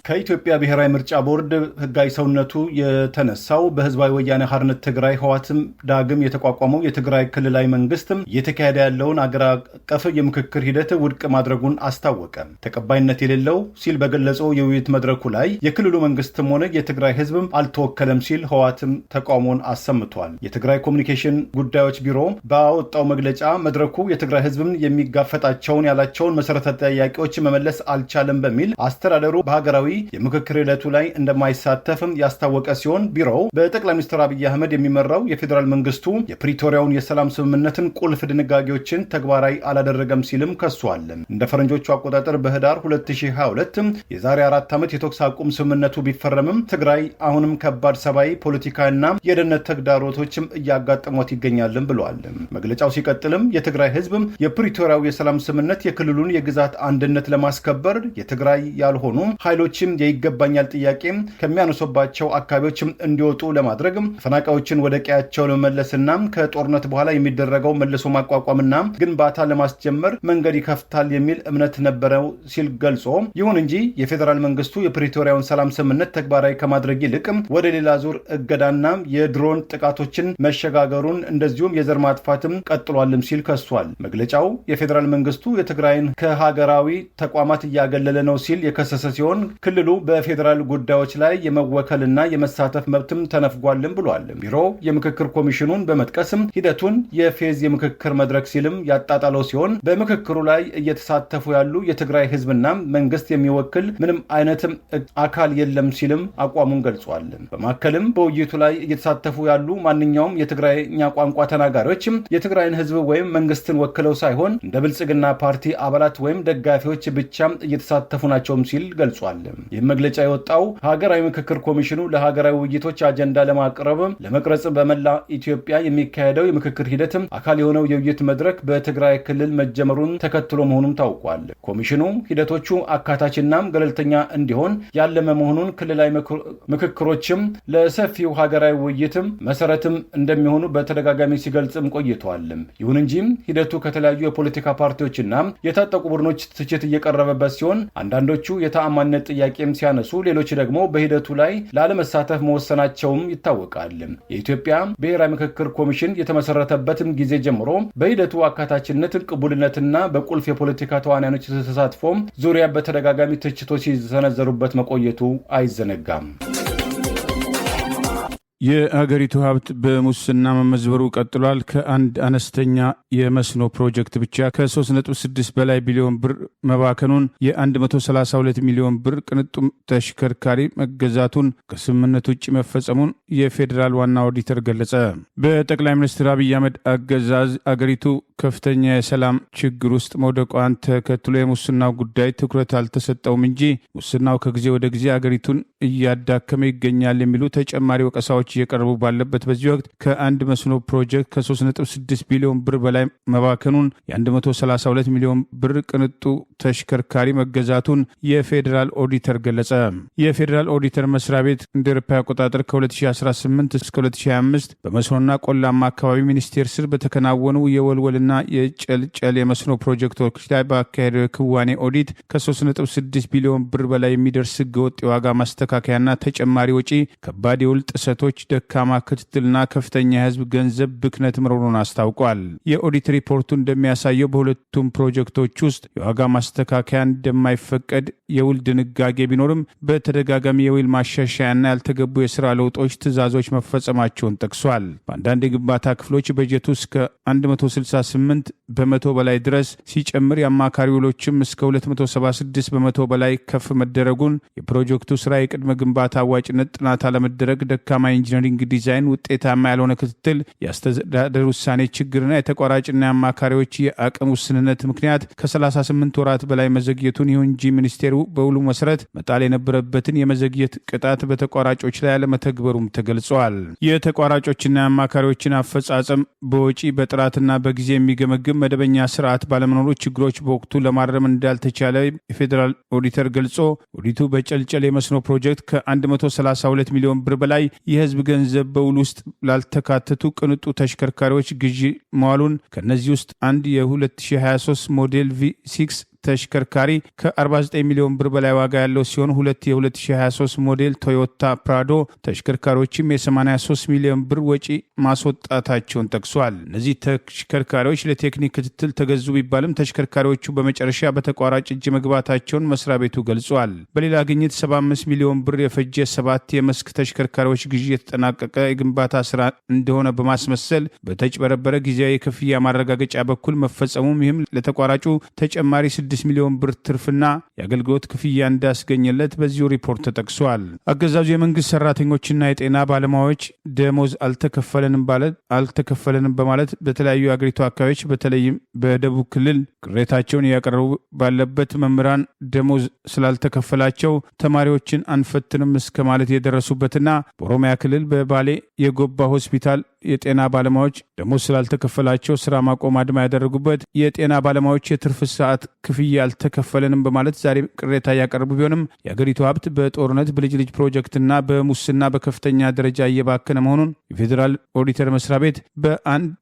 ከኢትዮጵያ ብሔራዊ ምርጫ ቦርድ ህጋዊ ሰውነቱ የተነሳው በህዝባዊ ወያኔ ሓርነት ትግራይ ህወሓትም ዳግም የተቋቋመው የትግራይ ክልላዊ መንግስትም እየተካሄደ ያለውን አገር አቀፍ የምክክር ሂደት ውድቅ ማድረጉን አስታወቀ። ተቀባይነት የሌለው ሲል በገለጸው የውይይት መድረኩ ላይ የክልሉ መንግስትም ሆነ የትግራይ ህዝብም አልተወከለም ሲል ህወሓትም ተቃውሞን አሰምቷል። የትግራይ ኮሚኒኬሽን ጉዳዮች ቢሮ ባወጣው መግለጫ መድረኩ የትግራይ ህዝብም የሚጋፈጣቸውን ያላቸውን መሰረታዊ ጥያቄዎች መመለስ አልቻለም በሚል አስተዳደሩ በሀገራዊ የምክክር ሂደቱ ላይ እንደማይሳተፍም ያስታወቀ ሲሆን ቢሮው በጠቅላይ ሚኒስትር አብይ አህመድ የሚመራው የፌዴራል መንግስቱ የፕሪቶሪያውን የሰላም ስምምነትን ቁልፍ ድንጋጌዎችን ተግባራዊ አላደረገም ሲልም ከሷል። እንደ ፈረንጆቹ አቆጣጠር በህዳር 2022 የዛሬ 4 ዓመት የተኩስ አቁም ስምምነቱ ቢፈረምም ትግራይ አሁንም ከባድ ሰብአዊ፣ ፖለቲካዊና የደህንነት ተግዳሮቶችም እያጋጠሟት ይገኛልም ብሏል። መግለጫው ሲቀጥልም የትግራይ ህዝብም የፕሪቶሪያው የሰላም ስምምነት የክልሉን የግዛት አንድነት ለማስከበር የትግራይ ያልሆኑ ኃይሎች የይገባኛል ጥያቄ ከሚያነሱባቸው አካባቢዎች እንዲወጡ ለማድረግ ተፈናቃዮችን ወደ ቀያቸው ለመመለስና ከጦርነት በኋላ የሚደረገው መልሶ ማቋቋምና ግንባታ ለማስጀመር መንገድ ይከፍታል የሚል እምነት ነበረው ሲል ገልጾ፣ ይሁን እንጂ የፌዴራል መንግስቱ የፕሪቶሪያውን ሰላም ስምምነት ተግባራዊ ከማድረግ ይልቅ ወደ ሌላ ዙር እገዳና የድሮን ጥቃቶችን መሸጋገሩን እንደዚሁም የዘር ማጥፋትም ቀጥሏልም ሲል ከሷል። መግለጫው የፌዴራል መንግስቱ የትግራይን ከሀገራዊ ተቋማት እያገለለ ነው ሲል የከሰሰ ሲሆን ክልሉ በፌዴራል ጉዳዮች ላይ የመወከልና የመሳተፍ መብትም ተነፍጓልም ብሏል። ቢሮው የምክክር ኮሚሽኑን በመጥቀስም ሂደቱን የፌዝ የምክክር መድረክ ሲልም ያጣጣለው ሲሆን በምክክሩ ላይ እየተሳተፉ ያሉ የትግራይ ህዝብና መንግስት የሚወክል ምንም አይነት አካል የለም ሲልም አቋሙን ገልጿል። በማከልም በውይይቱ ላይ እየተሳተፉ ያሉ ማንኛውም የትግራይኛ ቋንቋ ተናጋሪዎች የትግራይን ህዝብ ወይም መንግስትን ወክለው ሳይሆን እንደ ብልጽግና ፓርቲ አባላት ወይም ደጋፊዎች ብቻ እየተሳተፉ ናቸውም ሲል ገልጿል። ይህም መግለጫ የወጣው ሀገራዊ ምክክር ኮሚሽኑ ለሀገራዊ ውይይቶች አጀንዳ ለማቅረብ ለመቅረጽ በመላ ኢትዮጵያ የሚካሄደው የምክክር ሂደት አካል የሆነው የውይይት መድረክ በትግራይ ክልል መጀመሩን ተከትሎ መሆኑም ታውቋል። ኮሚሽኑ ሂደቶቹ አካታችና ገለልተኛ እንዲሆን ያለመ መሆኑን፣ ክልላዊ ምክክሮችም ለሰፊው ሀገራዊ ውይይትም መሰረትም እንደሚሆኑ በተደጋጋሚ ሲገልጽም ቆይቷል። ይሁን እንጂ ሂደቱ ከተለያዩ የፖለቲካ ፓርቲዎችና የታጠቁ ቡድኖች ትችት እየቀረበበት ሲሆን አንዳንዶቹ የተአማንነት ጥያቄም ሲያነሱ፣ ሌሎች ደግሞ በሂደቱ ላይ ላለመሳተፍ መወሰናቸውም ይታወቃል። የኢትዮጵያ ብሔራዊ ምክክር ኮሚሽን የተመሰረተበትም ጊዜ ጀምሮ በሂደቱ አካታችነት፣ ቅቡልነትና በቁልፍ የፖለቲካ ተዋናዮች ተሳትፎ ዙሪያ በተደጋጋሚ ትችቶች ሲሰነዘሩበት መቆየቱ አይዘነጋም። የአገሪቱ ሀብት በሙስና መመዝበሩ ቀጥሏል። ከአንድ አነስተኛ የመስኖ ፕሮጀክት ብቻ ከ3.6 በላይ ቢሊዮን ብር መባከኑን፣ የ132 ሚሊዮን ብር ቅንጡ ተሽከርካሪ መገዛቱን፣ ከስምምነት ውጭ መፈጸሙን የፌዴራል ዋና ኦዲተር ገለጸ። በጠቅላይ ሚኒስትር አብይ አህመድ አገዛዝ አገሪቱ ከፍተኛ የሰላም ችግር ውስጥ መውደቋን ተከትሎ የሙስናው ጉዳይ ትኩረት አልተሰጠውም እንጂ ሙስናው ከጊዜ ወደ ጊዜ አገሪቱን እያዳከመ ይገኛል የሚሉ ተጨማሪ ወቀሳዎች እየቀረቡ ባለበት በዚህ ወቅት ከአንድ መስኖ ፕሮጀክት ከ3.6 ቢሊዮን ብር በላይ መባከኑን፣ የ132 ሚሊዮን ብር ቅንጡ ተሽከርካሪ መገዛቱን የፌዴራል ኦዲተር ገለጸ። የፌዴራል ኦዲተር መስሪያ ቤት እንደ አውሮፓውያን አቆጣጠር ከ2018 እስከ 2025 በመስኖና ቆላማ አካባቢ ሚኒስቴር ስር በተከናወኑ የወልወልና የጨልጨል የመስኖ ፕሮጀክቶች ላይ ባካሄደው የክዋኔ ኦዲት ከ3.6 ቢሊዮን ብር በላይ የሚደርስ ህገወጥ የዋጋ ማስተካከያና ተጨማሪ ወጪ፣ ከባድ የውል ጥሰቶች፣ ደካማ ክትትልና ከፍተኛ የህዝብ ገንዘብ ብክነት መኖሩን አስታውቋል። የኦዲት ሪፖርቱ እንደሚያሳየው በሁለቱም ፕሮጀክቶች ውስጥ የዋጋ ማስተካከያ እንደማይፈቀድ የውል ድንጋጌ ቢኖርም በተደጋጋሚ የውል ማሻሻያና ያልተገቡ የስራ ለውጦች ትዕዛዞች መፈጸማቸውን ጠቅሷል። በአንዳንድ የግንባታ ክፍሎች በጀቱ እስከ 168 በመቶ በላይ ድረስ ሲጨምር የአማካሪ ውሎችም እስከ 276 በመቶ በላይ ከፍ መደረጉን፣ የፕሮጀክቱ ስራ የቅድመ ግንባታ አዋጭነት ጥናት አለመደረግ፣ ደካማ ኢንጂነሪንግ ዲዛይን፣ ውጤታማ ያልሆነ ክትትል፣ የአስተዳደር ውሳኔ ችግርና የተቋራጭና የአማካሪዎች የአቅም ውስንነት ምክንያት ከ38 ወራት በላይ መዘግየቱን፣ ይሁን እንጂ ሚኒስቴሩ በውሉ መሰረት መጣል የነበረበትን የመዘግየት ቅጣት በተቋራጮች ላይ አለመተግበሩም ተገልጿል። የተቋራጮችና የአማካሪዎችን አፈጻጸም በወጪ በጥራትና በጊዜ የሚገመግም መደበኛ ስርዓት ባለመኖሩ ችግሮች በወቅቱ ለማረም እንዳልተቻለ የፌዴራል ኦዲተር ገልጾ ኦዲቱ በጨልጨል የመስኖ ፕሮጀክት ከ132 ሚሊዮን ብር በላይ የህዝብ ገንዘብ በውል ውስጥ ላልተካተቱ ቅንጡ ተሽከርካሪዎች ግዢ መዋሉን፣ ከነዚህ ውስጥ አንድ የ2023 ሞዴል V6 ተሽከርካሪ ከ49 ሚሊዮን ብር በላይ ዋጋ ያለው ሲሆን ሁለት የ2023 ሞዴል ቶዮታ ፕራዶ ተሽከርካሪዎችም የ83 ሚሊዮን ብር ወጪ ማስወጣታቸውን ጠቅሷል። እነዚህ ተሽከርካሪዎች ለቴክኒክ ክትትል ተገዙ ቢባልም ተሽከርካሪዎቹ በመጨረሻ በተቋራጭ እጅ መግባታቸውን መስሪያ ቤቱ ገልጿል። በሌላ ግኝት 75 ሚሊዮን ብር የፈጀ 7 የመስክ ተሽከርካሪዎች ግዢ የተጠናቀቀ የግንባታ ስራ እንደሆነ በማስመሰል በተጭበረበረ ጊዜያዊ የክፍያ ማረጋገጫ በኩል መፈጸሙም ይህም ለተቋራጩ ተጨማሪ 6 ሚሊዮን ብር ትርፍና የአገልግሎት ክፍያ እንዳስገኘለት በዚሁ ሪፖርት ተጠቅሷል። አገዛዙ የመንግስት ሰራተኞችና የጤና ባለሙያዎች ደሞዝ አልተከፈለንም በማለት በተለያዩ የአገሪቱ አካባቢዎች በተለይም በደቡብ ክልል ቅሬታቸውን እያቀረቡ ባለበት መምህራን ደሞዝ ስላልተከፈላቸው ተማሪዎችን አንፈትንም እስከ ማለት የደረሱበትና በኦሮሚያ ክልል በባሌ የጎባ ሆስፒታል የጤና ባለሙያዎች ደሞዝ ስላልተከፈላቸው ስራ ማቆም አድማ ያደረጉበት፣ የጤና ባለሙያዎች የትርፍ ሰዓት ክፍያ አልተከፈለንም በማለት ዛሬ ቅሬታ ያቀርቡ ቢሆንም የአገሪቱ ሀብት በጦርነት በልጅ ልጅ ፕሮጀክትና በሙስና በከፍተኛ ደረጃ እየባከነ መሆኑን የፌዴራል ኦዲተር መስሪያ ቤት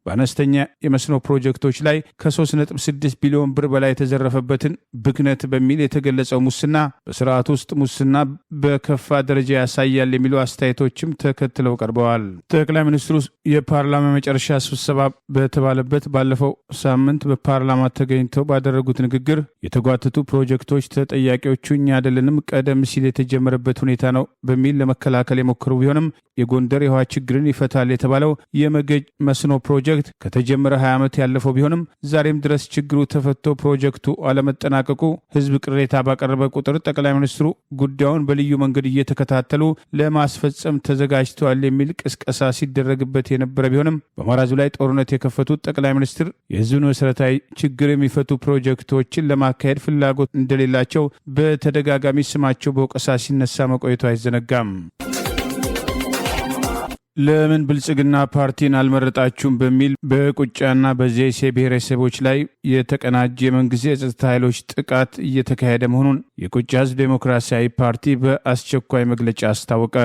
በአነስተኛ የመስኖ ፕሮጀክቶች ላይ ከ3.6 ቢሊዮን ብር በላይ የተዘረፈበትን ብክነት በሚል የተገለጸው ሙስና በስርዓቱ ውስጥ ሙስና በከፋ ደረጃ ያሳያል የሚሉ አስተያየቶችም ተከትለው ቀርበዋል። ጠቅላይ ሚኒስትሩ የፓርላማ መጨረሻ ስብሰባ በተባለበት ባለፈው ሳምንት በፓርላማ ተገኝተው ባደረጉት ንግግር የተጓተቱ ፕሮጀክቶች ተጠያቂዎቹ እኛ አይደለንም፣ ቀደም ሲል የተጀመረበት ሁኔታ ነው በሚል ለመከላከል የሞከሩ ቢሆንም የጎንደር የውሃ ችግርን ይፈታል የተባለው የመገጭ መስኖ ፕሮጀክት ከተጀመረ 20 ዓመት ያለፈው ቢሆንም ዛሬም ድረስ ችግሩ ተፈቶ ፕሮጀክቱ አለመጠናቀቁ ህዝብ ቅሬታ ባቀረበ ቁጥር ጠቅላይ ሚኒስትሩ ጉዳዩን በልዩ መንገድ እየተከታተሉ ለማስፈጸም ተዘጋጅተዋል የሚል ቅስቀሳ ሲደረግበት የነበረ ቢሆንም በአማራ ሕዝብ ላይ ጦርነት የከፈቱት ጠቅላይ ሚኒስትር የህዝብን መሰረታዊ ችግር የሚፈቱ ፕሮጀክቶችን ለማካሄድ ፍላጎት እንደሌላቸው በተደጋጋሚ ስማቸው በወቀሳ ሲነሳ መቆየቱ አይዘነጋም። ለምን ብልጽግና ፓርቲን አልመረጣችሁም በሚል በቁጫና በዘይሴ ብሔረሰቦች ላይ የተቀናጀ የመንግስት የጸጥታ ኃይሎች ጥቃት እየተካሄደ መሆኑን የቁጫ ህዝብ ዴሞክራሲያዊ ፓርቲ በአስቸኳይ መግለጫ አስታወቀ።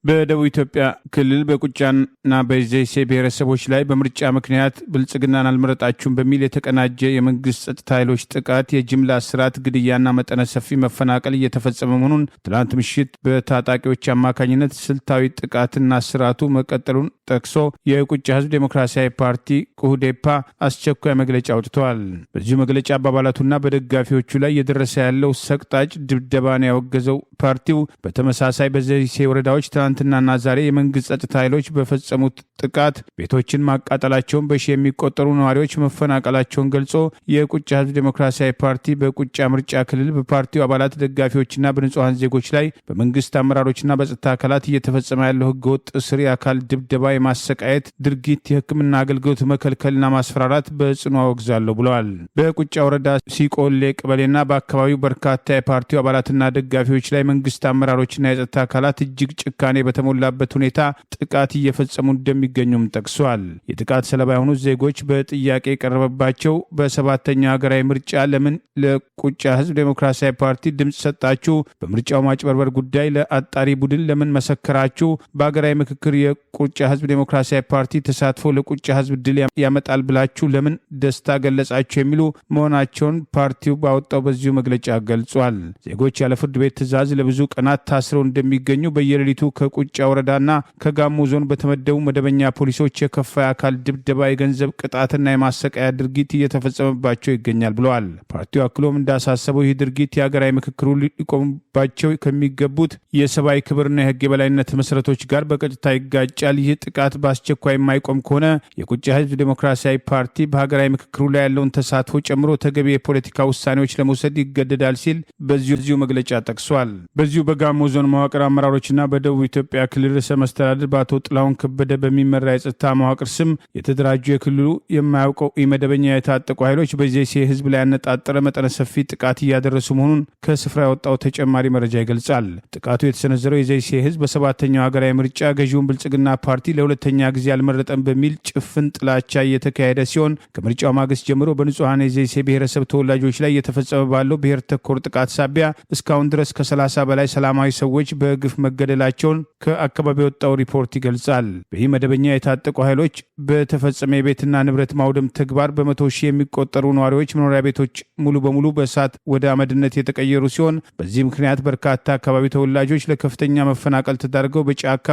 በደቡብ ኢትዮጵያ ክልል በቁጫና በዘይሴ ብሔረሰቦች ላይ በምርጫ ምክንያት ብልጽግናን አልመረጣችሁም በሚል የተቀናጀ የመንግስት ጸጥታ ኃይሎች ጥቃት፣ የጅምላ እስራት፣ ግድያና መጠነ ሰፊ መፈናቀል እየተፈጸመ መሆኑን ትላንት ምሽት በታጣቂዎች አማካኝነት ስልታዊ ጥቃትና እስራቱ መቀጠሉን ጠቅሶ የቁጫ ህዝብ ዴሞክራሲያዊ ፓርቲ ቁሁዴፓ አስቸኳይ መግለጫ አውጥተዋል። በዚሁ መግለጫ በአባላቱና በደጋፊዎቹ ላይ የደረሰ ያለው ሰቅጣጭ ድብደባን ያወገዘው ፓርቲው በተመሳሳይ በዘይሴ ወረዳዎች ትናንትናና ዛሬ የመንግስት ጸጥታ ኃይሎች በፈጸሙት ጥቃት ቤቶችን ማቃጠላቸውን፣ በሺ የሚቆጠሩ ነዋሪዎች መፈናቀላቸውን ገልጾ የቁጫ ህዝብ ዴሞክራሲያዊ ፓርቲ በቁጫ ምርጫ ክልል በፓርቲው አባላት ደጋፊዎችና በንጹሐን ዜጎች ላይ በመንግስት አመራሮችና በጸጥታ አካላት እየተፈጸመ ያለው ህገወጥ እስር፣ የአካል ድብደባ፣ የማሰቃየት ድርጊት፣ የህክምና አገልግሎት መከልከልና ማስፈራራት በጽኑ አወግዛለሁ ብለዋል። በቁጫ ወረዳ ሲቆሌ ቀበሌና በአካባቢው በርካታ የፓርቲው አባላትና ደጋፊዎች ላይ መንግስት አመራሮችና የጸጥታ አካላት እጅግ ጭካኔ በተሞላበት ሁኔታ ጥቃት እየፈጸሙ እንደሚገኙም ጠቅሷል። የጥቃት ሰለባ የሆኑት ዜጎች በጥያቄ የቀረበባቸው በሰባተኛው ሀገራዊ ምርጫ ለምን ለቁጫ ህዝብ ዴሞክራሲያዊ ፓርቲ ድምፅ ሰጣችሁ? በምርጫው ማጭበርበር ጉዳይ ለአጣሪ ቡድን ለምን መሰከራችሁ? በሀገራዊ ምክክር የቁጫ ህዝብ ዴሞክራሲያዊ ፓርቲ ተሳትፎ ለቁጫ ህዝብ ድል ያመጣል ብላችሁ ለምን ደስታ ገለጻችሁ? የሚሉ መሆናቸውን ፓርቲው ባወጣው በዚሁ መግለጫ ገልጿል። ዜጎች ያለ ፍርድ ቤት ትዕዛዝ ለብዙ ቀናት ታስረው እንደሚገኙ፣ በየሌሊቱ ከቁጫ ወረዳና ከጋሞ ዞን በተመደቡ መደበኛ ፖሊሶች የከፋ የአካል ድብደባ፣ የገንዘብ ቅጣትና የማሰቃያ ድርጊት እየተፈጸመባቸው ይገኛል ብለዋል። ፓርቲው አክሎም እንዳሳሰበው ይህ ድርጊት የሀገራዊ ምክክሩ ሊቆምባቸው ከሚገቡት የሰብአዊ ክብርና የህግ የበላይነት መሰረቶች ጋር በቀጥታ ይጋጫል። ይህ ጥቃት በአስቸኳይ የማይቆም ከሆነ የቁጫ ህዝብ ዴሞክራሲያዊ ፓርቲ በሀገራዊ ምክክሩ ላይ ያለውን ተሳትፎ ጨምሮ ተገቢ የፖለቲካ ውሳኔዎች ለመውሰድ ይገደዳል ሲል በዚሁ መግለጫ ጠቅሷል። በዚሁ በጋሞ ዞን መዋቅር አመራሮችና በደቡብ ኢትዮጵያ ክልል ርዕሰ መስተዳድር በአቶ ጥላሁን ከበደ በሚመራ የጸጥታ መዋቅር ስም የተደራጁ የክልሉ የማያውቀው ኢመደበኛ የታጠቁ ኃይሎች በዘይሴ ህዝብ ላይ ያነጣጠረ መጠነ ሰፊ ጥቃት እያደረሱ መሆኑን ከስፍራ ያወጣው ተጨማሪ መረጃ ይገልጻል። ጥቃቱ የተሰነዘረው የዘይሴ ህዝብ በሰባተኛው ሀገራዊ ምርጫ ገዢውን ብልጽግና ፓርቲ ለሁለተኛ ጊዜ አልመረጠም በሚል ጭፍን ጥላቻ እየተካሄደ ሲሆን ከምርጫው ማግስት ጀምሮ በንጹሐን የዘይሴ ብሔረሰብ ተወላጆች ላይ እየተፈጸመ ባለው ብሔር ተኮር ጥቃት ሳቢያ እስካሁን ድረስ ከ30 በላይ ሰላማዊ ሰዎች በግፍ መገደላቸውን ከአካባቢ የወጣው ሪፖርት ይገልጻል። በዚህ መደበኛ የታጠቁ ኃይሎች በተፈጸመ የቤትና ንብረት ማውደም ተግባር በመቶ ሺህ የሚቆጠሩ ነዋሪዎች መኖሪያ ቤቶች ሙሉ በሙሉ በእሳት ወደ አመድነት የተቀየሩ ሲሆን በዚህ ምክንያት በርካታ አካባቢ ተወላጆች ለከፍተኛ መፈናቀል ተዳርገው በጫካ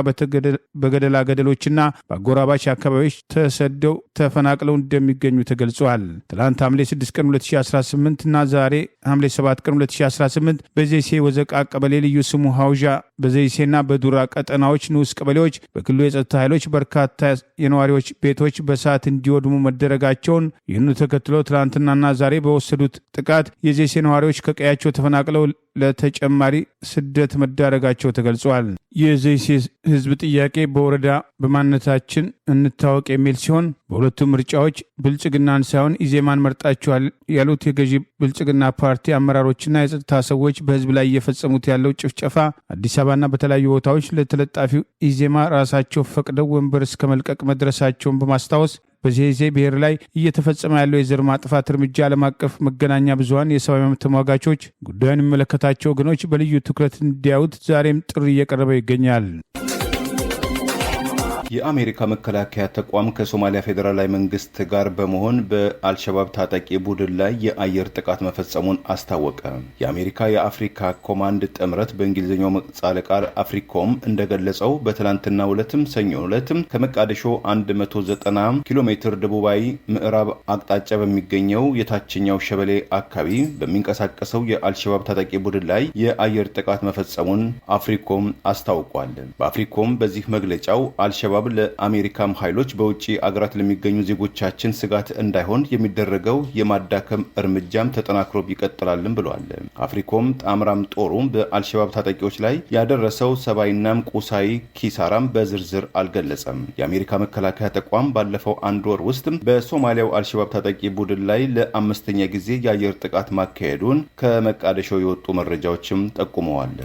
በገደላ ገደሎችና በአጎራባች አካባቢዎች ተሰደው ተፈናቅለው እንደሚገኙ ተገልጿል። ትላንት ሐምሌ 6 ቀን 2018 እና ዛሬ ሐምሌ 7 ቀን 2018 በዘይሴ ወዘቃ ቀበሌ ልዩ ስሙ ሐውዣ በዘይሴና በዱራ ቀጠናዎች ንዑስ ቀበሌዎች በክልሉ የጸጥታ ኃይሎች በርካታ የነዋሪዎች ቤቶች በሰዓት እንዲወድሙ መደረጋቸውን፣ ይህኑ ተከትሎ ትላንትናና ዛሬ በወሰዱት ጥቃት የዘይሴ ነዋሪዎች ከቀያቸው ተፈናቅለው ለተጨማሪ ስደት መዳረጋቸው ተገልጿል። የዘይሴ ህዝብ ጥያቄ በወረዳ በማንነታችን እንታወቅ የሚል ሲሆን በሁለቱም ምርጫዎች ብልጽግናን ሳይሆን ኢዜማን መርጣቸዋል ያሉት የገዢ ብልጽግና ፓርቲ አመራሮችና የጸጥታ ሰዎች በህዝብ ላይ እየፈጸሙት ያለው ጭፍጨፋ አዲስ አበባና በተለያዩ ቦታዎች ለተለጣፊው ኢዜማ ራሳቸው ፈቅደው ወንበር እስከ መልቀቅ መድረሳቸውን በማስታወስ በዘይሴ ብሔር ላይ እየተፈጸመ ያለው የዘር ማጥፋት እርምጃ ዓለም አቀፍ መገናኛ ብዙሃን፣ የሰብአዊ መብት ተሟጋቾች፣ ጉዳዩን የሚመለከታቸው ወገኖች በልዩ ትኩረት እንዲያዩት ዛሬም ጥሪ እየቀረበ ይገኛል። የአሜሪካ መከላከያ ተቋም ከሶማሊያ ፌዴራላዊ መንግስት ጋር በመሆን በአልሸባብ ታጣቂ ቡድን ላይ የአየር ጥቃት መፈጸሙን አስታወቀ። የአሜሪካ የአፍሪካ ኮማንድ ጥምረት በእንግሊዝኛው ምህጻረ ቃል አፍሪኮም እንደገለጸው በትላንትናው ዕለትም ሰኞ ዕለትም ከመቃደሾ 190 ኪሎ ሜትር ደቡባዊ ምዕራብ አቅጣጫ በሚገኘው የታችኛው ሸበሌ አካባቢ በሚንቀሳቀሰው የአልሸባብ ታጣቂ ቡድን ላይ የአየር ጥቃት መፈጸሙን አፍሪኮም አስታውቋል። በአፍሪኮም በዚህ መግለጫው አልሸባብ ለአሜሪካም ኃይሎች በውጭ አገራት ለሚገኙ ዜጎቻችን ስጋት እንዳይሆን የሚደረገው የማዳከም እርምጃም ተጠናክሮ ይቀጥላልም ብሏል። አፍሪኮም ጣምራም ጦሩ በአልሸባብ ታጣቂዎች ላይ ያደረሰው ሰብአዊናም ቁሳዊ ኪሳራም በዝርዝር አልገለጸም። የአሜሪካ መከላከያ ተቋም ባለፈው አንድ ወር ውስጥ በሶማሊያው አልሸባብ ታጣቂ ቡድን ላይ ለአምስተኛ ጊዜ የአየር ጥቃት ማካሄዱን ከመቃደሾ የወጡ መረጃዎችም ጠቁመዋል።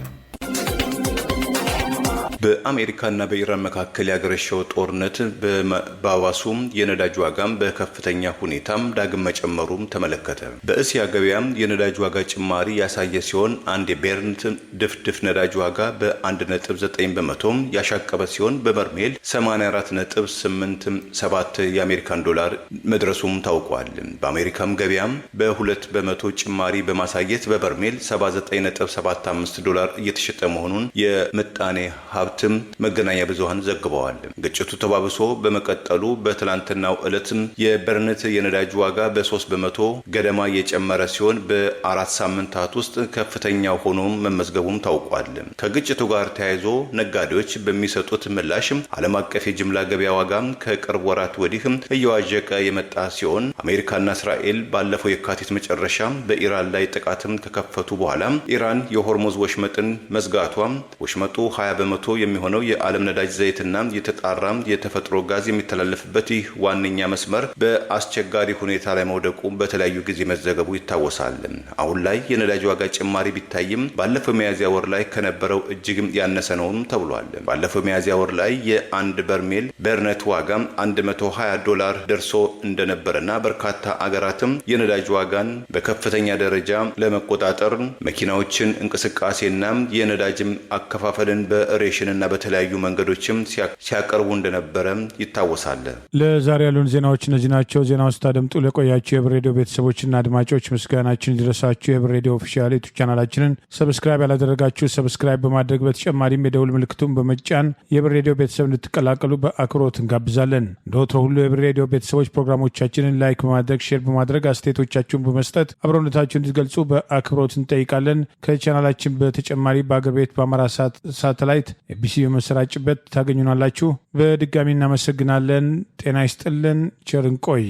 በአሜሪካና በኢራን መካከል ያገረሸው ጦርነት በባባሱም የነዳጅ ዋጋም በከፍተኛ ሁኔታም ዳግም መጨመሩም ተመለከተ። በእስያ ገበያም የነዳጅ ዋጋ ጭማሪ ያሳየ ሲሆን አንድ የቤርንት ድፍድፍ ነዳጅ ዋጋ በ1.9 በመቶም ያሻቀበ ሲሆን በበርሜል 84.87 የአሜሪካን ዶላር መድረሱም ታውቋል። በአሜሪካም ገበያም በ2 በመቶ ጭማሪ በማሳየት በበርሜል 79.75 ዶላር እየተሸጠ መሆኑን የምጣኔ ሀብት ሀብትም መገናኛ ብዙሃን ዘግበዋል። ግጭቱ ተባብሶ በመቀጠሉ በትላንትናው ዕለትም የበርነት የነዳጅ ዋጋ በ3 በመቶ ገደማ የጨመረ ሲሆን በ4 ሳምንታት ውስጥ ከፍተኛው ሆኖ መመዝገቡም ታውቋል። ከግጭቱ ጋር ተያይዞ ነጋዴዎች በሚሰጡት ምላሽ ዓለም አቀፍ የጅምላ ገበያ ዋጋ ከቅርብ ወራት ወዲህ እየዋዠቀ የመጣ ሲሆን አሜሪካና እስራኤል ባለፈው የካቲት መጨረሻ በኢራን ላይ ጥቃትም ከከፈቱ በኋላ ኢራን የሆርሙዝ ወሽመጥን መዝጋቷ ወሽመጡ 20 በመቶ የሚሆነው የዓለም ነዳጅ ዘይትና የተጣራ የተፈጥሮ ጋዝ የሚተላለፍበት ይህ ዋነኛ መስመር በአስቸጋሪ ሁኔታ ላይ መውደቁ በተለያዩ ጊዜ መዘገቡ ይታወሳል። አሁን ላይ የነዳጅ ዋጋ ጭማሪ ቢታይም ባለፈው ሚያዝያ ወር ላይ ከነበረው እጅግም ያነሰ ነውም ተብሏል። ባለፈው ሚያዝያ ወር ላይ የአንድ በርሜል በርነት ዋጋ $120 ደርሶ እንደነበረና በርካታ አገራትም የነዳጅ ዋጋን በከፍተኛ ደረጃ ለመቆጣጠር መኪናዎችን እንቅስቃሴና የነዳጅም አከፋፈልን በሬሽንና በተለያዩ መንገዶችም ሲያቀርቡ እንደነበረ ይታወሳል። ለዛሬ ያሉን ዜናዎች እነዚህ ናቸው። ዜናውን ስታደምጡ ለቆያችሁ የህብር ሬዲዮ ቤተሰቦችና አድማጮች ምስጋናችን ይድረሳችሁ። የህብር ሬዲዮ ኦፊሻል ዩቲዩብ ቻናላችንን ሰብስክራይብ ያላደረጋችሁ ሰብስክራይብ በማድረግ በተጨማሪም የደውል ምልክቱን በመጫን የህብር ሬዲዮ ቤተሰብ እንድትቀላቀሉ በአክብሮት እንጋብዛለን። እንደወትሮ ሁሉ የህብር ሬዲዮ ቤተሰቦች ፕሮግራሞቻችንን ላይክ በማድረግ ሼር በማድረግ አስተያየቶቻችሁን በመስጠት አብሮነታችሁን እንድትገልጹ በአክብሮት እንጠይቃለን። ከቻናላችን በተጨማሪ በአገር ቤት በአማራ ሳተላይት ኤቢሲ በመሰራጭበት ታገኙናላችሁ። በድጋሚ እናመሰግናለን። ጤና ይስጥልን። ቸር እንቆይ።